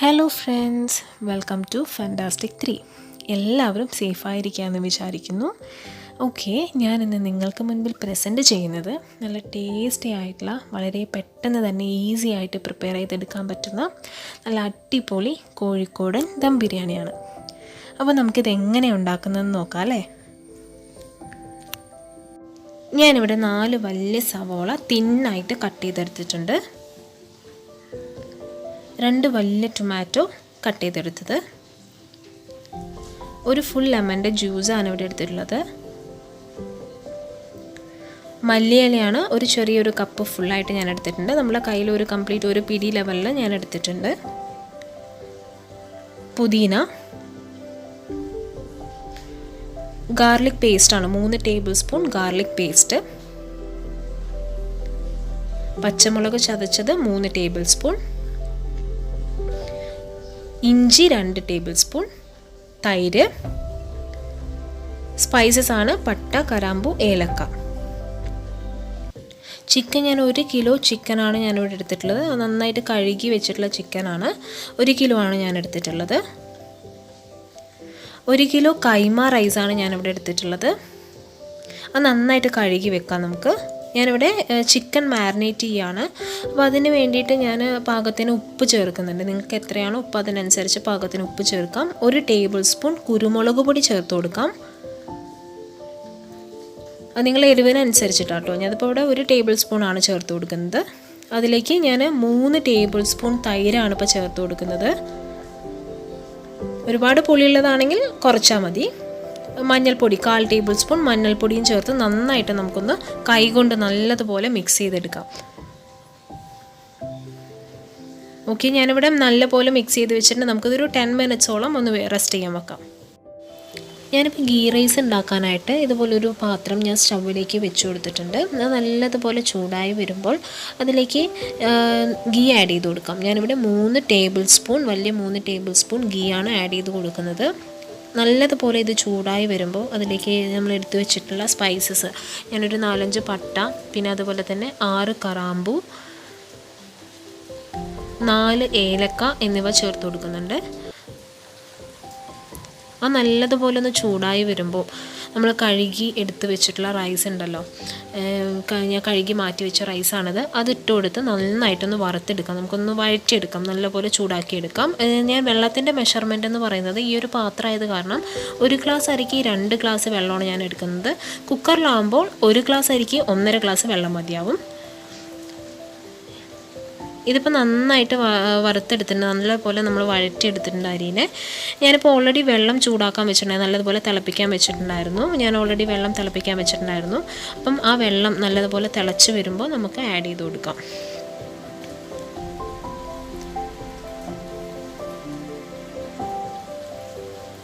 Hello friends, welcome to fantastic 3. എല്ലാവരും സേഫായിരിക്കാമെന്ന് വിചാരിക്കുന്നു. Okay, ഞാനിന്ന് നിങ്ങൾക്ക് മുൻപിൽ പ്രസൻറ്റ് ചെയ്യുന്നത് നല്ല ടേസ്റ്റി ആയിട്ടുള്ള, വളരെ പെട്ടെന്ന് തന്നെ ഈസി ആയിട്ട് പ്രിപ്പയർ ചെയ്തെടുക്കാൻ പറ്റുന്ന നല്ല അടിപൊളി കോഴിക്കോടൻ ദം ബിരിയാണിയാണ്. അപ്പോൾ നമുക്കിത് എങ്ങനെ ഉണ്ടാക്കുന്നതെന്ന് നോക്കാം അല്ലേ. ഞാനിവിടെ 4 വലിയ സവോള തിന്നായിട്ട് കട്ട് ചെയ്തെടുത്തിട്ടുണ്ട്. 2 വലിയ ടൊമാറ്റോ കട്ട് ചെയ്തെടുത്തത്, ഒരു ഫുൾ ലെമൻ്റെ ജ്യൂസാണ് ഇവിടെ എടുത്തിട്ടുള്ളത്. മല്ലിയിലയാണ് ഒരു ചെറിയൊരു കപ്പ് ഫുള്ളായിട്ട് ഞാൻ എടുത്തിട്ടുണ്ട്. നമ്മളെ കയ്യിൽ ഒരു കംപ്ലീറ്റ് ഒരു പിടി ലെവലിൽ ഞാൻ എടുത്തിട്ടുണ്ട്. പുതിന, ഗാർലിക് പേസ്റ്റാണ് 3 ടേബിൾ സ്പൂൺ ഗാർലിക് പേസ്റ്റ്, പച്ചമുളക് ചതച്ചത് 3 ടേബിൾ സ്പൂൺ, ഇഞ്ചി 2 ടേബിൾ സ്പൂൺ, തൈര്, സ്പൈസസ് ആണ് പട്ട, കറാമ്പൂ, ഏലക്ക. ചിക്കൻ ഞാൻ 1 കിലോ ചിക്കനാണ് ഞാനിവിടെ എടുത്തിട്ടുള്ളത്. നന്നായിട്ട് കഴുകി വെച്ചിട്ടുള്ള ചിക്കനാണ്. 1 കിലോ ആണ് ഞാൻ എടുത്തിട്ടുള്ളത്. 1 കിലോ കൈമ റൈസാണ് ഞാനിവിടെ എടുത്തിട്ടുള്ളത്. അത് നന്നായിട്ട് കഴുകി വെക്കാം നമുക്ക്. ഞാനിവിടെ ചിക്കൻ മാരിനേറ്റ് ചെയ്യുകയാണ്. അപ്പോൾ അതിന് വേണ്ടിയിട്ട് ഞാൻ പാകത്തിന് ഉപ്പ് ചേർക്കുന്നുണ്ട്. നിങ്ങൾക്ക് എത്രയാണോ ഉപ്പ് അതിനനുസരിച്ച് പാകത്തിന് ഉപ്പ് ചേർക്കാം. 1 ടേബിൾ സ്പൂൺ കുരുമുളക് പൊടി ചേർത്ത് കൊടുക്കാം. അത് നിങ്ങൾ എരിവിനനുസരിച്ചിട്ടാട്ടോ. ഞാനിപ്പോൾ ഇവിടെ 1 ടേബിൾ സ്പൂണാണ് ചേർത്ത് കൊടുക്കുന്നത്. അതിലേക്ക് ഞാൻ 3 ടേബിൾ സ്പൂൺ തൈരാണ് ഇപ്പോൾ ചേർത്ത് കൊടുക്കുന്നത്. ഒരുപാട് പുളിയുള്ളതാണെങ്കിൽ കുറച്ചാൽ മതി. മഞ്ഞൾപ്പൊടി 1/4 ടേബിൾ സ്പൂൺ മഞ്ഞൾപ്പൊടിയും ചേർത്ത് നന്നായിട്ട് നമുക്കൊന്ന് കൈകൊണ്ട് നല്ലതുപോലെ മിക്സ് ചെയ്തെടുക്കാം. ഓക്കെ, ഞാനിവിടെ നല്ലപോലെ മിക്സ് ചെയ്ത് വെച്ചിട്ട് നമുക്കിതൊരു 10 മിനിറ്റ്സോളം ഒന്ന് റെസ്റ്റ് ചെയ്യാൻ വെക്കാം. ഞാനിപ്പോൾ ഗീ റൈസ് ഉണ്ടാക്കാനായിട്ട് ഇതുപോലൊരു പാത്രം ഞാൻ സ്റ്റൗവിലേക്ക് വെച്ച് കൊടുത്തിട്ടുണ്ട്. അത് നല്ലതുപോലെ ചൂടായി വരുമ്പോൾ അതിലേക്ക് ഗീ ആഡ് ചെയ്ത് കൊടുക്കാം. ഞാനിവിടെ 3 ടേബിൾ സ്പൂൺ വലിയ 3 ടേബിൾ സ്പൂൺ ഗീ ആണ് ആഡ് ചെയ്ത് കൊടുക്കുന്നത്. നല്ലതുപോലെ ഇത് ചൂടായി വരുമ്പോൾ അതിലേക്ക് നമ്മൾ എടുത്തു വെച്ചിട്ടുള്ള സ്പൈസസ്, ഞാനൊരു 4-5 പട്ട, പിന്നെ അതുപോലെ തന്നെ 6 കറാമ്പൂ, 4 ഏലക്ക എന്നിവ ചേർത്ത് കൊടുക്കുന്നുണ്ട്. ആ നല്ലതുപോലെ ഒന്ന് ചൂടായി വരുമ്പോൾ നമ്മൾ കഴുകി എടുത്ത് വെച്ചിട്ടുള്ള റൈസ് ഉണ്ടല്ലോ, ഞാൻ കഴുകി മാറ്റി വെച്ച റൈസാണത്. അതിട്ട് കൊടുത്ത് നന്നായിട്ടൊന്ന് വറുത്തെടുക്കാം. നമുക്കൊന്ന് വഴറ്റിയെടുക്കാം, നല്ലപോലെ ചൂടാക്കിയെടുക്കാം. ഞാൻ വെള്ളത്തിൻ്റെ മെഷർമെൻ്റ് എന്ന് പറയുന്നത് ഈ ഒരു പാത്രമായത് കാരണം 1 ഗ്ലാസ് അരിക്ക് 2 ഗ്ലാസ് വെള്ളമാണ് ഞാൻ എടുക്കുന്നത്. കുക്കറിലാകുമ്പോൾ 1 ഗ്ലാസ് അരിക്ക് 1.5 ഗ്ലാസ് വെള്ളം മതിയാവും. ഇതിപ്പോൾ നന്നായിട്ട് വറുത്തെടുത്തിട്ടുണ്ട്, നല്ലപോലെ നമ്മൾ വഴറ്റിയെടുത്തിട്ടുണ്ട് അരിനെ. ഞാനിപ്പോൾ ഓൾറെഡി വെള്ളം ചൂടാക്കാൻ വെച്ചിട്ടുണ്ടായിരുന്നു, നല്ലതുപോലെ തിളപ്പിക്കാൻ വെച്ചിട്ടുണ്ടായിരുന്നു. അപ്പം ആ വെള്ളം നല്ലതുപോലെ തിളച്ച് വരുമ്പോൾ നമുക്ക് ആഡ് ചെയ്ത് കൊടുക്കാം.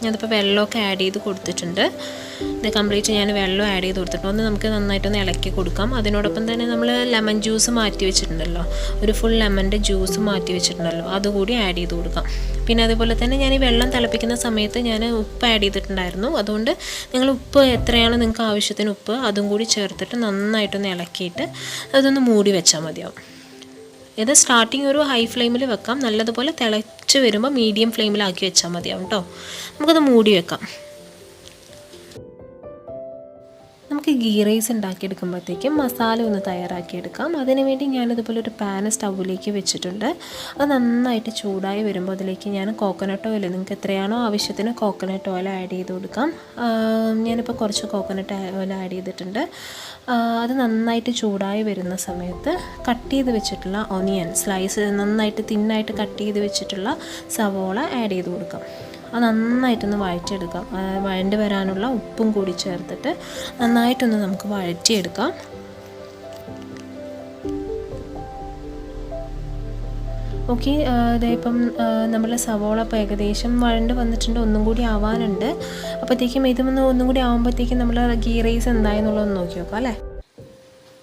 ഞാനിപ്പോൾ വെള്ളമൊക്കെ ആഡ് ചെയ്ത് കൊടുത്തിട്ടുണ്ട്. ഇത് കംപ്ലീറ്റ് ഞാൻ വെള്ളം ആഡ് ചെയ്ത് കൊടുത്തിട്ടുണ്ട്. ഒന്ന് നമുക്ക് നന്നായിട്ടൊന്ന് ഇളക്കി കൊടുക്കാം. അതിനോടൊപ്പം തന്നെ നമ്മൾ ലെമൺ ജ്യൂസ് മാറ്റി വെച്ചിട്ടുണ്ടല്ലോ, ഒരു ഫുൾ ലെമൻ്റെ ജ്യൂസ് മാറ്റി വെച്ചിട്ടുണ്ടല്ലോ, അതുകൂടി ആഡ് ചെയ്ത് കൊടുക്കാം. പിന്നെ അതുപോലെ തന്നെ ഞാൻ ഈ വെള്ളം തിളപ്പിക്കുന്ന സമയത്ത് ഞാൻ ഉപ്പ് ആഡ് ചെയ്തിട്ടുണ്ടായിരുന്നു. അതുകൊണ്ട് നിങ്ങൾ ഉപ്പ് എത്രയാണ് നിങ്ങൾക്ക് ആവശ്യത്തിന് ഉപ്പ് അതും കൂടി ചേർത്തിട്ട് നന്നായിട്ടൊന്ന് ഇളക്കിയിട്ട് അതൊന്ന് മൂടി വെച്ചാൽ മതിയാവും. ഇത് സ്റ്റാർട്ടിങ് ഒരു ഹൈ ഫ്ലെയിമിൽ വെക്കാം. നല്ലതുപോലെ തിളച്ച് വരുമ്പോൾ മീഡിയം ഫ്ലെയിമിലാക്കി വെച്ചാൽ മതിയാവും കേട്ടോ. നമുക്കത് മൂടി വെക്കാം. നമുക്ക് ഗീ റൈസ് ഉണ്ടാക്കിയെടുക്കുമ്പോഴത്തേക്കും മസാല ഒന്ന് തയ്യാറാക്കിയെടുക്കാം. അതിനുവേണ്ടി ഞാനിതുപോലെ ഒരു പാൻ സ്റ്റൗവിലേക്ക് വെച്ചിട്ടുണ്ട്. അത് നന്നായിട്ട് ചൂടായി വരുമ്പോൾ അതിലേക്ക് ഞാൻ കോക്കനട്ട് ഓയിൽ, നിങ്ങൾക്ക് എത്രയാണോ ആവശ്യത്തിന് കോക്കനട്ട് ഓയിൽ ആഡ് ചെയ്ത് കൊടുക്കാം. ഞാനിപ്പോൾ കുറച്ച് കോക്കനട്ട് ഓയിൽ ആഡ് ചെയ്തിട്ടുണ്ട്. അത് നന്നായിട്ട് ചൂടായി വരുന്ന സമയത്ത് കട്ട് ചെയ്ത് വെച്ചിട്ടുള്ള ഒനിയൻ സ്ലൈസ്, നന്നായിട്ട് തിന്നായിട്ട് കട്ട് ചെയ്ത് വെച്ചിട്ടുള്ള സവോള ആഡ് ചെയ്ത് കൊടുക്കാം. അത് നന്നായിട്ടൊന്ന് വഴറ്റിയെടുക്കാം. വഴണ്ടി വരാനുള്ള ഉപ്പും കൂടി ചേർത്തിട്ട് നന്നായിട്ടൊന്ന് നമുക്ക് വഴറ്റിയെടുക്കാം. ഓക്കെ, ഇപ്പം നമ്മളെ സവോള ഇപ്പോൾ ഏകദേശം വഴണ്ട് വന്നിട്ടുണ്ട്. ഒന്നും കൂടി ആവാനുണ്ട്. അപ്പോഴത്തേക്കും ഒന്നും കൂടി ആകുമ്പോഴത്തേക്കും നമ്മൾ ഗീ റൈസ് എന്തായെന്നുള്ളതൊന്ന് നോക്കി നോക്കാം അല്ലേ.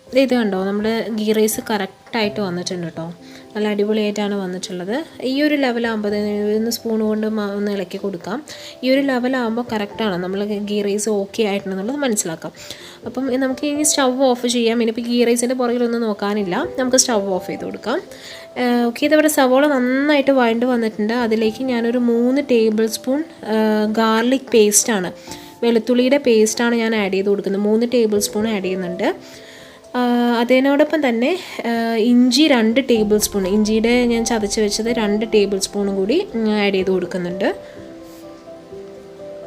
ഇത് കണ്ടോ, നമ്മുടെ ഗീ റൈസ് കറക്റ്റായിട്ട് വന്നിട്ടുണ്ട് കേട്ടോ. നല്ല അടിപൊളിയായിട്ടാണ് വന്നിട്ടുള്ളത്. ഈ ഒരു ലെവലാകുമ്പോൾ ഒന്ന് സ്പൂൺ കൊണ്ട് ഒന്ന് ഇളക്കി കൊടുക്കാം. ഈ ഒരു ലെവലാകുമ്പോൾ കറക്റ്റാണ്, നമ്മൾ ഗീ റൈസ് ഓക്കെ ആയിട്ടുണ്ടെന്നുള്ളത് മനസ്സിലാക്കാം. അപ്പം നമുക്ക് ഇനി സ്റ്റവ് ഓഫ് ചെയ്യാം. ഇനിയിപ്പോൾ ഗീ റൈസിൻ്റെ പുറകിലൊന്നും നോക്കാനില്ല, നമുക്ക് സ്റ്റവ് ഓഫ് ചെയ്ത് കൊടുക്കാം. ഓക്കെ, ഇതവിടെ സവോള നന്നായിട്ട് വഴണ്ട് വന്നിട്ടുണ്ട്. അതിലേക്ക് ഞാനൊരു 3 ടേബിൾ സ്പൂൺ ഗാർലിക് പേസ്റ്റാണ്, വെളുത്തുള്ളിയുടെ പേസ്റ്റാണ് ഞാൻ ആഡ് ചെയ്ത് കൊടുക്കുന്നത്. 3 ടേബിൾ സ്പൂൺ ആഡ് ചെയ്യുന്നുണ്ട്. അതിനോടൊപ്പം തന്നെ ഇഞ്ചി 2 ടേബിൾ സ്പൂൺ, ഇഞ്ചിയുടെ ഞാൻ ചതച്ച് വെച്ചത് 2 ടേബിൾ സ്പൂണും കൂടി ആഡ് ചെയ്ത് കൊടുക്കുന്നുണ്ട്.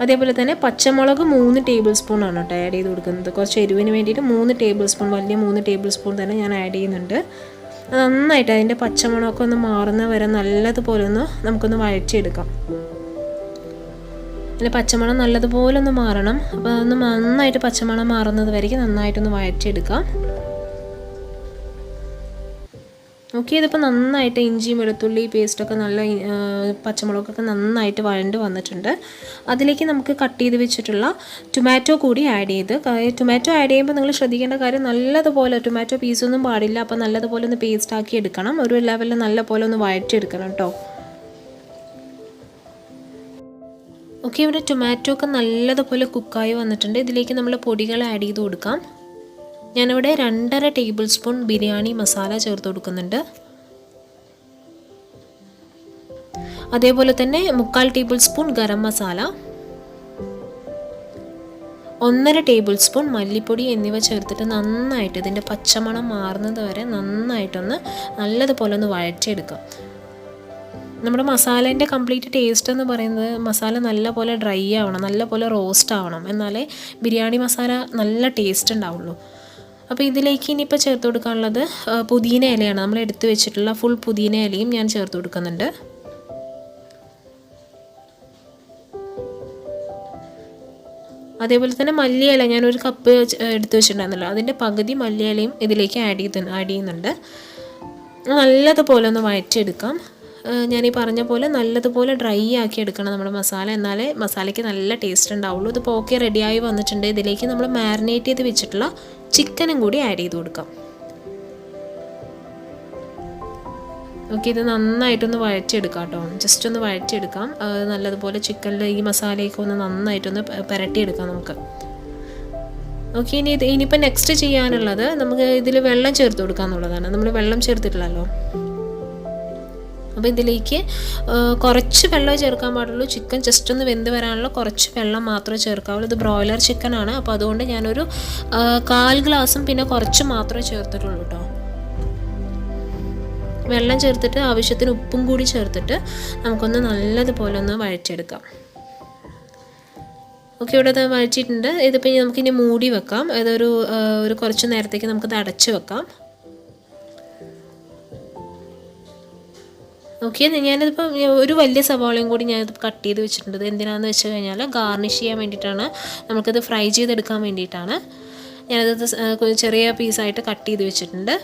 അതേപോലെ തന്നെ പച്ചമുളക് 3 ടേബിൾ സ്പൂൺ ആണ് കേട്ടോ ആഡ് ചെയ്ത് കൊടുക്കുന്നത്. കുറച്ച് എരിവിന് വേണ്ടിയിട്ട് 3 ടേബിൾ സ്പൂൺ, വലിയ 3 ടേബിൾ സ്പൂൺ തന്നെ ഞാൻ ആഡ് ചെയ്യുന്നുണ്ട്. നന്നായിട്ട് അതിൻ്റെ പച്ചമുളകൊക്കെ ഒന്ന് മാറുന്ന വരെ നല്ലതുപോലെ നമുക്കൊന്ന് വഴറ്റിയെടുക്കാം. അതിൽ പച്ചമണം നല്ലതുപോലെ ഒന്ന് മാറണം. അപ്പോൾ അതൊന്ന് നന്നായിട്ട് പച്ചമണം മാറുന്നത് വരേക്കും നന്നായിട്ടൊന്ന് വഴറ്റിയെടുക്കാം. ഓക്കെ, ഇതിപ്പോൾ നന്നായിട്ട് ഇഞ്ചിയും വെളുത്തുള്ളി പേസ്റ്റൊക്കെ നല്ല പച്ചമുളകൊക്കെ നന്നായിട്ട് വഴണ്ട് വന്നിട്ടുണ്ട്. അതിലേക്ക് നമുക്ക് കട്ട് ചെയ്ത് വെച്ചിട്ടുള്ള ടൊമാറ്റോ കൂടി ആഡ് ചെയ്ത്, ടൊമാറ്റോ ആഡ് ചെയ്യുമ്പോൾ നിങ്ങൾ ശ്രദ്ധിക്കേണ്ട കാര്യം നല്ലതുപോലെ ടൊമാറ്റോ പീസൊന്നും പാടില്ല. അപ്പോൾ നല്ലതുപോലെ ഒന്ന് പേസ്റ്റ് ആക്കി എടുക്കണം. ഒരു ലെവലിൽ നല്ലപോലെ ഒന്ന് വഴറ്റിയെടുക്കണം കേട്ടോ. ഓക്കെ, ഇവിടെ ടൊമാറ്റോ ഒക്കെ നല്ലതുപോലെ കുക്കായി വന്നിട്ടുണ്ട്. ഇതിലേക്ക് നമ്മൾ പൊടികൾ ആഡ് ചെയ്ത് കൊടുക്കാം. ഞാനിവിടെ 2.5 ടേബിൾ സ്പൂൺ ബിരിയാണി മസാല ചേർത്ത് കൊടുക്കുന്നുണ്ട്. അതേപോലെ തന്നെ 3/4 table spoon garam masala, 1.5 table spoon മല്ലിപ്പൊടി എന്നിവ ചേർത്തിട്ട് നന്നായിട്ട് ഇതിൻ്റെ പച്ചമണം മാറുന്നത് വരെ നല്ലതുപോലെ ഒന്ന് വഴറ്റിയെടുക്കാം. നമ്മുടെ മസാലേൻ്റെ കംപ്ലീറ്റ് ടേസ്റ്റ് എന്ന് പറയുന്നത് മസാല നല്ലപോലെ ഡ്രൈ ആവണം, നല്ലപോലെ റോസ്റ്റ് ആവണം, എന്നാലേ ബിരിയാണി മസാല നല്ല ടേസ്റ്റ് ഉണ്ടാവുള്ളൂ. അപ്പോൾ ഇതിലേക്ക് ഇനിയിപ്പോൾ ചേർത്ത് കൊടുക്കാനുള്ളത് പുതിന ഇലയാണ്. നമ്മൾ എടുത്തു വെച്ചിട്ടുള്ള ഫുൾ പുതിന ഇലയും ഞാൻ ചേർത്ത് കൊടുക്കുന്നുണ്ട്. അതേപോലെ തന്നെ മല്ലിയില ഞാനൊരു കപ്പ് എടുത്തു വെച്ചിട്ടുണ്ടായിരുന്നല്ലോ, അതിൻ്റെ പകുതി മല്ലിയിലയും ഇതിലേക്ക് ആഡ് ചെയ്യുന്നുണ്ട്. നല്ലതുപോലെ ഒന്ന് വഴറ്റിയെടുക്കാം. ഞാനീ പറഞ്ഞ പോലെ നല്ലതുപോലെ ഡ്രൈ ആക്കി എടുക്കണം നമ്മുടെ മസാല, എന്നാലേ മസാലയ്ക്ക് നല്ല ടേസ്റ്റ് ഉണ്ടാവുള്ളൂ. ഇതിപ്പോൾ ഓക്കെ റെഡിയായി വന്നിട്ടുണ്ട്. ഇതിലേക്ക് നമ്മൾ മാരിനേറ്റ് ചെയ്ത് വെച്ചിട്ടുള്ള ചിക്കനും കൂടി ആഡ് ചെയ്ത് കൊടുക്കാം. ഓക്കെ, ഇത് നന്നായിട്ടൊന്ന് വഴറ്റിയെടുക്കാം കേട്ടോ. ജസ്റ്റ് ഒന്ന് വഴറ്റിയെടുക്കാം. നല്ലതുപോലെ ചിക്കനിൽ ഈ മസാലയൊക്കെ ഒന്ന് നന്നായിട്ടൊന്ന് പുരട്ടിയെടുക്കാം നമുക്ക്. ഓക്കെ, ഇനിയിപ്പോൾ നെക്സ്റ്റ് ചെയ്യാനുള്ളത് നമുക്ക് ഇതിൽ വെള്ളം ചേർത്ത് കൊടുക്കുക എന്നുള്ളതാണ്. നമ്മൾ വെള്ളം ചേർത്തിട്ടില്ലല്ലോ. അപ്പോൾ ഇതിലേക്ക് കുറച്ച് വെള്ളം ചേർക്കാൻ പാടുള്ളൂ. ചിക്കൻ ജസ്റ്റ് ഒന്ന് വെന്ത് വരാനുള്ള കുറച്ച് വെള്ളം മാത്രമേ ചേർക്കാവുള്ളൂ. ഇത് ബ്രോയിലർ ചിക്കനാണ്. അപ്പോൾ അതുകൊണ്ട് ഞാനൊരു 1/4 ഗ്ലാസും പിന്നെ കുറച്ച് മാത്രമേ ചേർത്തിട്ടുള്ളൂ കേട്ടോ. വെള്ളം ചേർത്തിട്ട് ആവശ്യത്തിന് ഉപ്പും കൂടി ചേർത്തിട്ട് നമുക്കൊന്ന് നല്ലതുപോലെ ഒന്ന് വഴറ്റിയെടുക്കാം. ഓക്കെ, ഇവിടെ അത് വഴറ്റിയിട്ടുണ്ട്. ഇതിപ്പോൾ നമുക്കിനി മൂടി വെക്കാം. അതൊരു കുറച്ച് നേരത്തേക്ക് നമുക്കത് അടച്ച് വെക്കാം. ഓക്കെ, ഞാനിതിപ്പോൾ ഒരു വലിയ സവാളയും കൂടി ഞാനിത് കട്ട് ചെയ്ത് വെച്ചിട്ടുണ്ട്. എന്തിനാണെന്ന് വെച്ച് കഴിഞ്ഞാൽ ഗാർണിഷ് ചെയ്യാൻ വേണ്ടിയിട്ടാണ്, നമുക്കത് ഫ്രൈ ചെയ്തെടുക്കാൻ വേണ്ടിയിട്ടാണ്. ഞാനത് ചെറിയ പീസായിട്ട് കട്ട് ചെയ്ത് വെച്ചിട്ടുണ്ട്.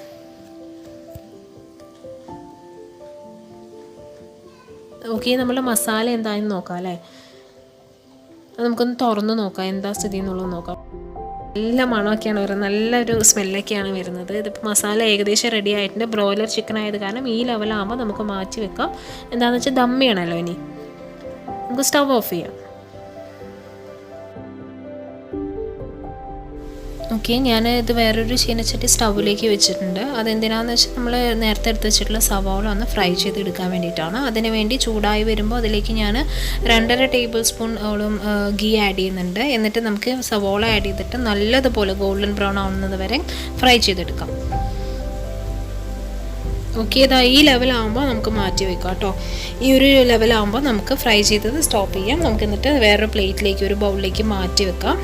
ഓക്കെ, നമ്മുടെ മസാല എന്താണെന്ന് നോക്കാം അല്ലേ. നമുക്കൊന്ന് തുറന്ന് നോക്കാം എന്താ സ്ഥിതി എന്നുള്ളത് നോക്കാം. നല്ല മണമൊക്കെയാണ് വരുന്നത്, നല്ലൊരു സ്മെല്ലൊക്കെയാണ് വരുന്നത്. ഇതിപ്പോൾ മസാല ഏകദേശം റെഡി ആയിട്ടുണ്ട്. ബ്രോയിലർ ചിക്കൻ ആയത് കാരണം ഈ ലെവലാകുമ്പോൾ നമുക്ക് മാറ്റി വെക്കാം. എന്താണെന്ന് വെച്ചാൽ ദം ചെയ്യണമല്ലോ. ഇനി നമുക്ക് സ്റ്റവ് ഓഫ് ചെയ്യാം. ഓക്കെ, ഞാൻ ഇത് വേറൊരു ചീനച്ചട്ടി സ്റ്റൗവിലേക്ക് വെച്ചിട്ടുണ്ട്. അതെന്തിനാണെന്ന് വെച്ചാൽ നമ്മൾ നേരത്തെ എടുത്ത് വെച്ചിട്ടുള്ള സവാള ഒന്ന് ഫ്രൈ ചെയ്തെടുക്കാൻ വേണ്ടിയിട്ടാണ്. അതിന് വേണ്ടി ചൂടായി വരുമ്പോൾ അതിലേക്ക് ഞാൻ 2.5 ടേബിൾ സ്പൂൺ ഗീ ആഡ് ചെയ്യുന്നുണ്ട്. എന്നിട്ട് നമുക്ക് സവാള ആഡ് ചെയ്തിട്ട് നല്ലതുപോലെ ഗോൾഡൻ ബ്രൗൺ ആവുന്നത് വരെ ഫ്രൈ ചെയ്തെടുക്കാം. ഓക്കെ, ഇതാ ഈ ലെവലാകുമ്പോൾ നമുക്ക് മാറ്റി വെക്കാം കേട്ടോ. ഈ ഒരു ലെവലാകുമ്പോൾ നമുക്ക് ഫ്രൈ ചെയ്തത് സ്റ്റോപ്പ് ചെയ്യാം. നമുക്ക് എന്നിട്ട് വേറൊരു പ്ലേറ്റിലേക്ക്, ഒരു ബൗളിലേക്ക് മാറ്റി വെക്കാം.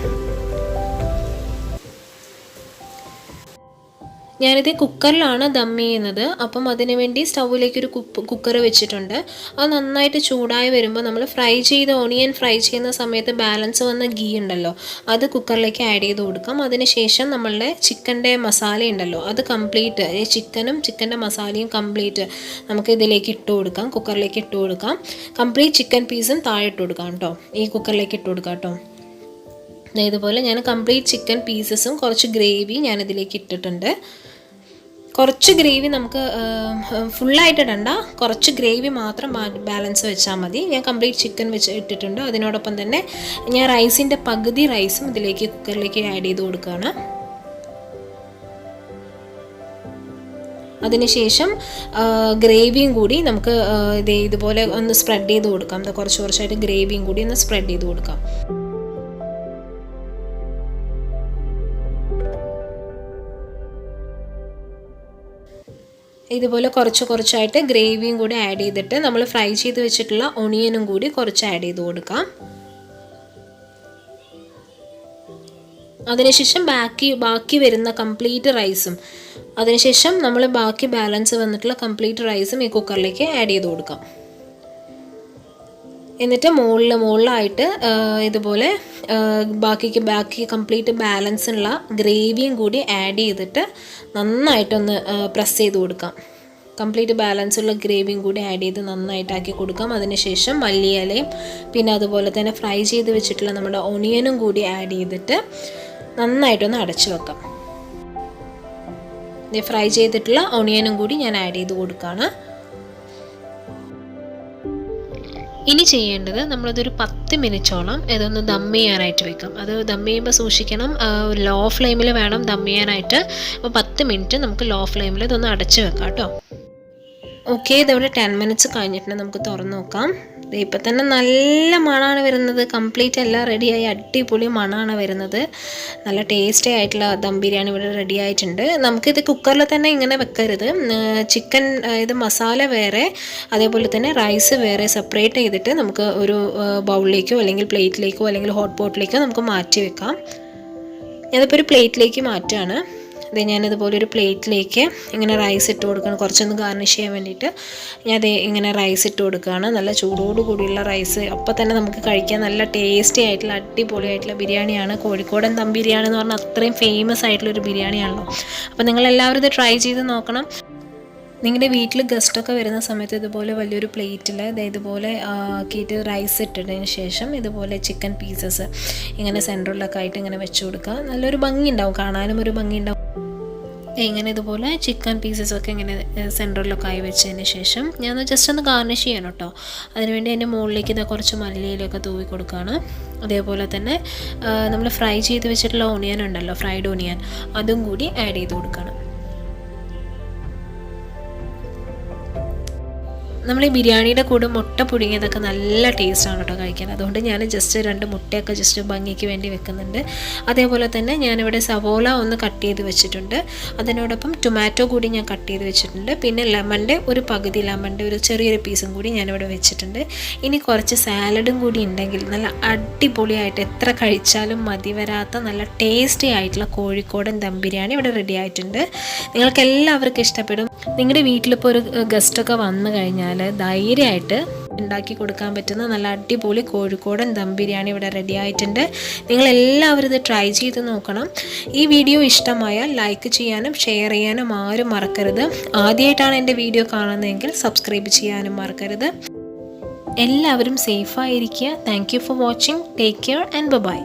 ഞാനിത് കുക്കറിലാണ് ദം ചെയ്യുന്നത്. അപ്പം അതിന് വേണ്ടി സ്റ്റൗവിലേക്കൊരു കുക്കർ വെച്ചിട്ടുണ്ട്. അത് നന്നായിട്ട് ചൂടായി വരുമ്പോൾ നമ്മൾ ഫ്രൈ ചെയ്ത ഓണിയൻ ഫ്രൈ ചെയ്യുന്ന സമയത്ത് ബാലൻസ് വന്ന ഗീ ഉണ്ടല്ലോ, അത് കുക്കറിലേക്ക് ആഡ് ചെയ്ത് കൊടുക്കാം. അതിനുശേഷം നമ്മളുടെ ചിക്കൻ്റെ മസാല ഉണ്ടല്ലോ, അത് കംപ്ലീറ്റ് ചിക്കനും ചിക്കൻ്റെ മസാലയും കംപ്ലീറ്റ് നമുക്ക് ഇതിലേക്ക് ഇട്ട് കൊടുക്കാം. കുക്കറിലേക്ക് ഇട്ട് കൊടുക്കാം. കംപ്ലീറ്റ് ചിക്കൻ പീസും താഴെ ഇട്ട് കൊടുക്കാം കേട്ടോ. ഈ കുക്കറിലേക്ക് ഇട്ട് കൊടുക്കാം കേട്ടോ. ഇതുപോലെ ഞാൻ കംപ്ലീറ്റ് ചിക്കൻ പീസസും കുറച്ച് ഗ്രേവി ഞാനിതിലേക്ക് ഇട്ടിട്ടുണ്ട്. കുറച്ച് ഗ്രേവി നമുക്ക് ഫുള്ളായിട്ട് ഇടണ്ട, കുറച്ച് ഗ്രേവി മാത്രം ബാലൻസ് വെച്ചാൽ മതി. ഞാൻ കംപ്ലീറ്റ് ചിക്കൻ ഇട്ടിട്ടുണ്ട്. അതിനോടൊപ്പം തന്നെ ഞാൻ റൈസിൻ്റെ പകുതി റൈസും ഇതിലേക്ക് കുക്കറിലേക്ക് ആഡ് ചെയ്ത് കൊടുക്കുകയാണ്. അതിനുശേഷം ഗ്രേവിയും കൂടി നമുക്ക് ഇതുപോലെ ഒന്ന് സ്പ്രെഡ് ചെയ്ത് കൊടുക്കാം. കുറച്ച് കുറച്ചായിട്ട് ഗ്രേവിയും കൂടി ഒന്ന് സ്പ്രെഡ് ചെയ്ത് കൊടുക്കാം. ഇതുപോലെ കുറച്ച് കുറച്ചായിട്ട് ഗ്രേവിയും കൂടി ആഡ് ചെയ്തിട്ട് നമ്മൾ ഫ്രൈ ചെയ്ത് വെച്ചിട്ടുള്ള ഒണിയനും കൂടി കുറച്ച് ആഡ് ചെയ്ത് കൊടുക്കാം. അതിനുശേഷം ബാക്കി വരുന്ന കംപ്ലീറ്റ് റൈസും അതിനുശേഷം നമ്മൾ ബാക്കി ബാലൻസ് വന്നിട്ടുള്ള കംപ്ലീറ്റ് റൈസും ഈ കുക്കറിലേക്ക് ആഡ് ചെയ്ത് കൊടുക്കാം. എന്നിട്ട് മുകളിലായിട്ട് ഇതുപോലെ ബാക്കി കംപ്ലീറ്റ് ബാലൻസ് ഉള്ള ഗ്രേവിയും കൂടി ആഡ് ചെയ്തിട്ട് നന്നായിട്ടൊന്ന് പ്രസ് ചെയ്ത് കൊടുക്കാം. കംപ്ലീറ്റ് ബാലൻസ് ഉള്ള ഗ്രേവിയും കൂടി ആഡ് ചെയ്ത് നന്നായിട്ടാക്കി കൊടുക്കാം. അതിനുശേഷം മല്ലിയിലയും പിന്നെ അതുപോലെ തന്നെ ഫ്രൈ ചെയ്ത് വെച്ചിട്ടുള്ള നമ്മുടെ ഒണിയനും കൂടി ആഡ് ചെയ്തിട്ട് നന്നായിട്ടൊന്ന് അടച്ചു വെക്കാം. ഫ്രൈ ചെയ്തിട്ടുള്ള ഒണിയനും കൂടി ഞാൻ ആഡ് ചെയ്ത് കൊടുക്കുകയാണ്. ഇനി ചെയ്യേണ്ടത് നമ്മളതൊരു 10 മിനിറ്റോളം ഇതൊന്ന് ദം ചെയ്യാനായിട്ട് വെക്കാം. അത് ദം ചെയ്യുമ്പോൾ സൂക്ഷിക്കണം, ലോ ഫ്ലെയിമിൽ വേണം ദം ചെയ്യാനായിട്ട്. അപ്പോൾ 10 മിനിറ്റ് നമുക്ക് ലോ ഫ്ലെയിമിൽ ഇതൊന്ന് അടച്ച് വെക്കാം കേട്ടോ. ഓക്കെ, ഇതവിടെ 10 മിനിറ്റ്സ് കഴിഞ്ഞിട്ടുണ്ട്. നമുക്ക് തുറന്ന് നോക്കാം. ഇപ്പം തന്നെ നല്ല മണമാണ് വരുന്നത്. കംപ്ലീറ്റ് എല്ലാം റെഡിയായി, അടിപൊളി മണമാണ് വരുന്നത്. നല്ല ടേസ്റ്റി ആയിട്ടുള്ള ദം ബിരിയാണി ഇവിടെ റെഡി ആയിട്ടുണ്ട്. നമുക്കിത് കുക്കറിൽ തന്നെ ഇങ്ങനെ വെക്കരുത്. ചിക്കൻ ഇത് മസാല വേറെ, അതേപോലെ തന്നെ റൈസ് വേറെ സെപ്പറേറ്റ് ചെയ്തിട്ട് നമുക്ക് ഒരു ബൗളിലേക്കോ അല്ലെങ്കിൽ പ്ലേറ്റിലേക്കോ അല്ലെങ്കിൽ ഹോട്ട് പോട്ടിലേക്കോ നമുക്ക് മാറ്റി വെക്കാം. ഞാനിപ്പോൾ ഒരു പ്ലേറ്റിലേക്ക് മാറ്റുകയാണ്. ഞാനിതുപോലെ ഒരു പ്ലേറ്റിലേക്ക് ഇങ്ങനെ റൈസ് ഇട്ട് കൊടുക്കണം. കുറച്ചൊന്ന് ഗാർണിഷ് ചെയ്യാൻ വേണ്ടിയിട്ട് ഞാൻ ഇങ്ങനെ റൈസ് ഇട്ട് കൊടുക്കുകയാണ്. നല്ല ചൂടോട് കൂടിയുള്ള റൈസ്. അപ്പോൾ തന്നെ നമുക്ക് കഴിക്കാൻ നല്ല ടേസ്റ്റി ആയിട്ടുള്ള അടിപൊളിയായിട്ടുള്ള ബിരിയാണിയാണ്. കോഴിക്കോടൻ ദം ബിരിയാണി എന്ന് പറഞ്ഞാൽ അത്രയും ഫേമസ് ആയിട്ടുള്ളൊരു ബിരിയാണിയാണല്ലോ. അപ്പോൾ നിങ്ങളെല്ലാവരും ഇത് ട്രൈ ചെയ്ത് നോക്കണം. നിങ്ങളുടെ വീട്ടിൽ ഗസ്റ്റൊക്കെ വരുന്ന സമയത്ത് ഇതുപോലെ വലിയൊരു പ്ലേറ്റിൽ ഇതുപോലെ ആക്കിയിട്ട് റൈസ് ഇട്ടതിന് ശേഷം ഇതുപോലെ ചിക്കൻ പീസസ് ഇങ്ങനെ സെൻറ്ററിലൊക്കെ ആയിട്ട് ഇങ്ങനെ വെച്ച് കൊടുക്കുക. നല്ലൊരു ഭംഗി ഉണ്ടാവും, കാണാനും ഒരു ഭംഗി ഉണ്ടാവും. ഇങ്ങനെ ഇതുപോലെ ചിക്കൻ പീസസൊക്കെ ഇങ്ങനെ സെൻറ്ററിലൊക്കെ ആയി വെച്ചതിന് ശേഷം ഞാൻ ജസ്റ്റ് ഒന്ന് ഗാർണിഷ് ചെയ്യണം കേട്ടോ. അതിനുവേണ്ടി അതിൻ്റെ മുകളിലേക്ക് കുറച്ച് മല്ലിയിലൊക്കെ തൂവി കൊടുക്കുകയാണ്. അതേപോലെ തന്നെ നമ്മൾ ഫ്രൈ ചെയ്ത് വെച്ചിട്ടുള്ള ഓണിയൻ ഉണ്ടല്ലോ, ഫ്രൈഡ് ഓണിയൻ, അതും കൂടി ആഡ് ചെയ്ത് കൊടുക്കണം. നമ്മൾ ഈ ബിരിയാണിയുടെ കൂടെ മുട്ട പുഴുങ്ങിയതൊക്കെ നല്ല ടേസ്റ്റാണ് കേട്ടോ കഴിക്കാൻ. അതുകൊണ്ട് ഞാൻ ജസ്റ്റ് 2 മുട്ടയൊക്കെ ജസ്റ്റ് ഭംഗിക്ക് വേണ്ടി വെക്കുന്നുണ്ട്. അതേപോലെ തന്നെ ഞാനിവിടെ സവോള ഒന്ന് കട്ട് ചെയ്ത് വെച്ചിട്ടുണ്ട്. അതിനോടൊപ്പം ടൊമാറ്റോ കൂടി ഞാൻ കട്ട് ചെയ്ത് വെച്ചിട്ടുണ്ട്. പിന്നെ ലെമണിൻ്റെ ഒരു ചെറിയൊരു പീസും കൂടി ഞാനിവിടെ വെച്ചിട്ടുണ്ട്. ഇനി കുറച്ച് സാലഡും കൂടി ഉണ്ടെങ്കിൽ നല്ല അടിപൊളിയായിട്ട് എത്ര കഴിച്ചാലും മതി വരാത്ത നല്ല ടേസ്റ്റി ആയിട്ടുള്ള കോഴിക്കോടൻ ദം ബിരിയാണി ഇവിടെ റെഡി ആയിട്ടുണ്ട്. നിങ്ങൾക്ക് എല്ലാവർക്കും ഇഷ്ടപ്പെടും. നിങ്ങളുടെ വീട്ടിലിപ്പോൾ ഒരു ഗസ്റ്റൊക്കെ വന്നു കഴിഞ്ഞാൽ ധൈര്യമായിട്ട് ഉണ്ടാക്കി കൊടുക്കാൻ പറ്റുന്ന നല്ല അടിപൊളി കോഴിക്കോടൻ ദം ബിരിയാണി ഇവിടെ റെഡി ആയിട്ടുണ്ട്. നിങ്ങളെല്ലാവരും ഇത് ട്രൈ ചെയ്ത് നോക്കണം. ഈ വീഡിയോ ഇഷ്ടമായാൽ ലൈക്ക് ചെയ്യാനും ഷെയർ ചെയ്യാനും ആരും മറക്കരുത്. ആദ്യമായിട്ടാണ് എൻ്റെ വീഡിയോ കാണുന്നതെങ്കിൽ സബ്സ്ക്രൈബ് ചെയ്യാനും മറക്കരുത്. എല്ലാവരും സേഫായിരിക്കുക. Thank you for watching. Take care and by.